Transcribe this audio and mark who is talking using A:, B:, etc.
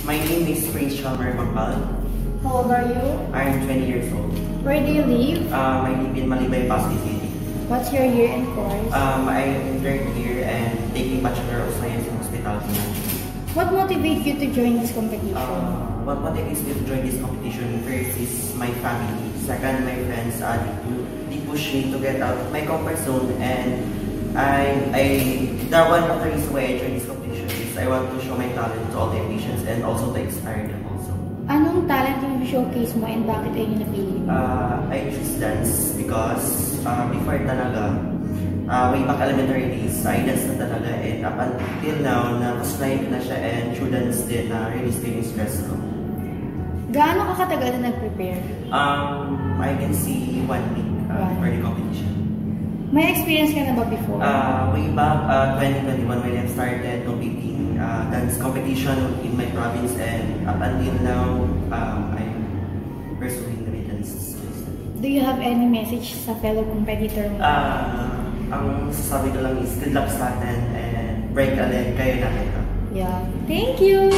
A: My name is Prince Chalmer Magpal.
B: How old are you?
A: I'm 20 years old.
B: Where do you live?
A: I live in Malibay, Pasig City.
B: What's your year and course?
A: I'm in third year and taking Bachelor of Science in Hospitality Management.
B: What motivates you to join this competition?
A: What motivates me to join this competition? First is my family. Second, my friends. They push me to get out of my comfort zone, and the one of the reasons why I joined this competition is I want to show my talent to all the patients and also to inspire them also.
B: Anong talent yung showcase mo and bakit ayun yung napili mo?
A: I choose dance because before talaga, way back elementary days, I dance na talaga, and up until now, na-pasnayin ko na siya, and through dance din na release din yung stress ko.
B: Gaano ka katagal na nag-prepare?
A: I can see 1 week for the competition.
B: May experience ka na ba before?
A: Way back 2021 when I started competing dance competition in my province, and up until now, I'm pursuing the dance.
B: Do you have any message sa fellow competitor mo?
A: Ang sasabi ko lang is good luck sa atin and break a leg, kaya natin.
B: Yeah. Thank you!